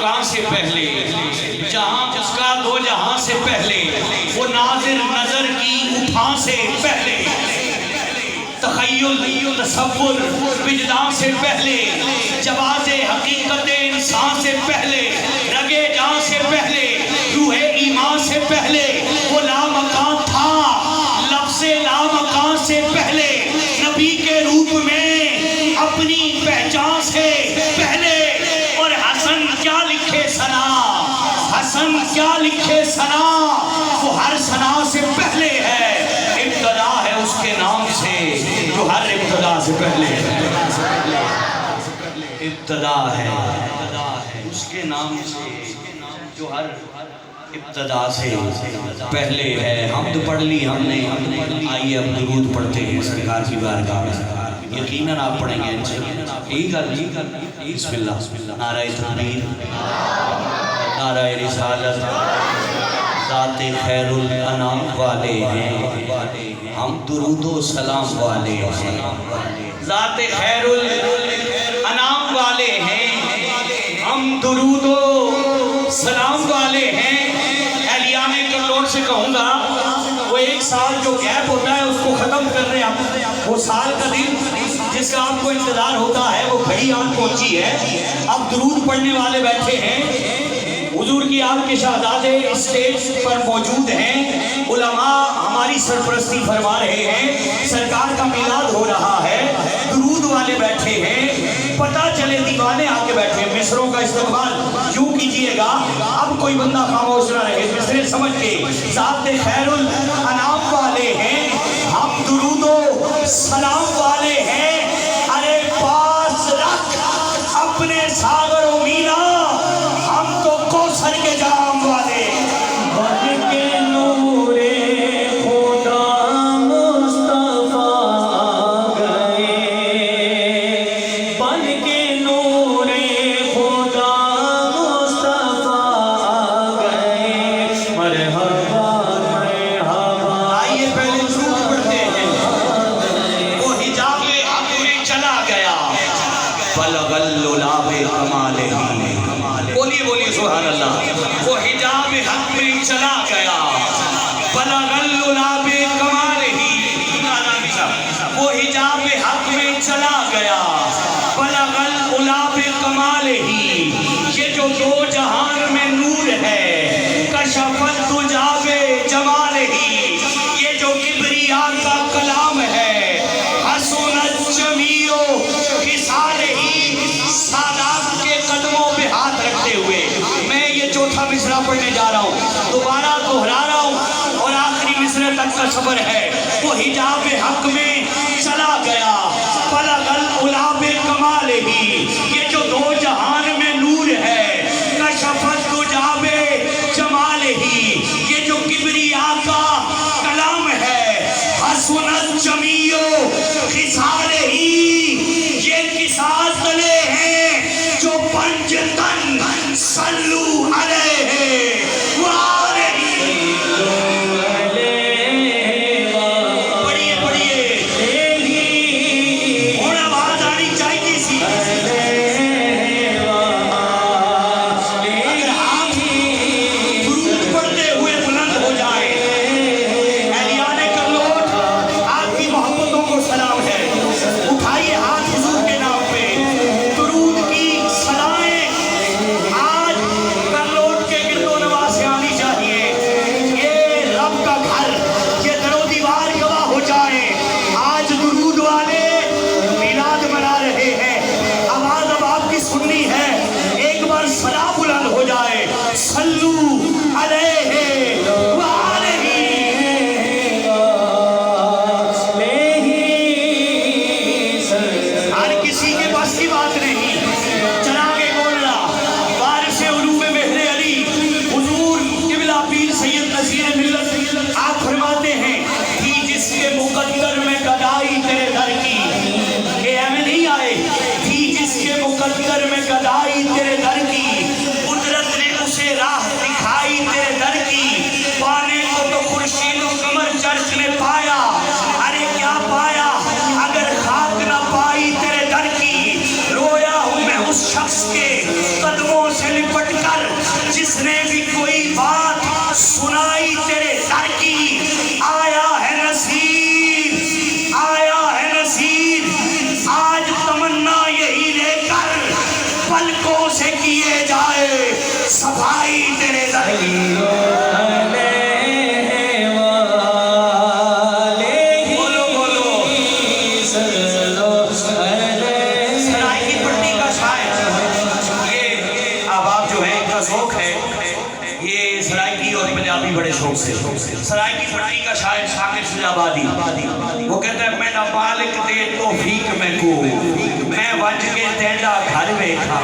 مکان سے پہلے، جہاں اس کا دو جہاں سے پہلے، وہ ناظر نظر کی اٹھان سے پہلے، تخیل تصور وجدان سے پہلے، جواز حقیقت انسان سے پہلے، رگے جان سے پہلے، روح ایمان سے پہلے، وہ لامکان تھا لفظ لامکان سے پہلے، نبی کے روپ میں اپنی پہچان سے پہلے، اور حسن کیا لکھے ثنا، حسن کیا لکھے ثنا، وہ ہر ثنا سے پہلے ہے، ابتدا ہے اس کے نام سے جو ہر ابتدا سے پہلے ہے، ابتدا ہے اس کے نام سے جو ہر ابتدا سے پہلے ہے۔ حمد پڑھ لی ہم نے، آئیے اب درود پڑھتے ہیں سرکار کی بارگاہ میں، یقیناً آپ پڑھیں گے انشاءاللہ۔ یہی گل، بسم اللہ، نعرہ تکبیر، نعرہ رسالت، ذات خیر الانام والے ہیں ہم، درود و سلام والے ہیں، ذات خیر الانام والے ہیں ہم، درود و سلام والے ہیں۔ اہلیان کرلوٹ سے کہوں گا، وہ ایک سال جو گیپ ہوتا ہے اس کو ختم کر رہے ہیں، وہ سال کا دن جس کا آپ کو انتظار ہوتا ہے وہ گھڑی آن پہنچی ہے، اب درود پڑھنے والے بیٹھے ہیں، حضور کی آل کے شہزادے اسٹیج پر موجود ہیں، علماء ہماری سرپرستی فرما رہے ہیں، سرکار کا میلاد ہو رہا ہے، درود والے بیٹھے ہیں، پتہ چلے دیوانے آ کے بیٹھے ہیں، مصروں کا استقبال یوں کیجئے گا، اب کوئی بندہ خاموش نہ رہے، مصرے سمجھ کے، ذات خیر الانام والے ہیں ہم، درود و سلام والے ہیں، ارے پاس رکھ اپنے ساغر و مینا، ہم تو کوثر کے جام والے، بن کے نور خدا مصطفیٰ گئے، بن کے نور خدا مصطفیٰ گئے، مرحبا مرحبا۔ آئیے پہلے درود پڑھتے ہیں، وہ حجاب حق میں چلا گیا، بلغ الللا بکمالہ، بولیے بولیے سبحان اللہ، وہ حجاب حق میں چلا گیا، بلغ الللا بکمالہ، وہ حجاب حق میں چلا گیا، بلغ الللا بکمالہ، یہ جو دو جہان میں نور ہے، کشفت تجا بجمالہ، یہ جو کبریا کا کلام ہے، حسنت جمیع خصالہ، سادات کے قدموں پہ ہاتھ رکھتے ہوئے میں یہ چوتھا مصرع پڑھنے جا رہا ہوں، دوبارہ دہرا رہا ہوں اور آخری مصرع تک کا صبر ہے، وہ حجاب حق میں چلا گیا، بلغ العلا بکمالہ، یہ جو دو جہان میں نور ہے، کشفت تجا بجمالہ، یہ جو کبریا کا کلام ہے، حسنت جمیع خصالہ، یہ قصاص تلے ہیں جو پنجتن صلو علیہ وآلہ، پڑھئے پڑھئے، اور آواز آنی چاہیے سی، اگر آپ درود پڑھتے ہوئے بلند ہو جائیں، اہلیان کرلوٹ آپ کی محبتوں کو سلام ہے، اٹھائیے ہاتھ حضور کے نام پہ، درود کی صدائیں آج کرلوٹ کے گرد و نواح جس نے بھی کوئی بات سنائی تیرے در کی، آیا ہے نصیر، آیا ہے نصیر، آج تمنا یہی لے کر پلکوں سے کیے جائے صفائی تیرے در کی۔ بڑے شوق سے سرائی کی پٹی کا شاعر شاکر شجابادی وہ کہتا ہے میرا مالک دے توفیق میں کو میں وج کے تینڈا گھر بیٹھا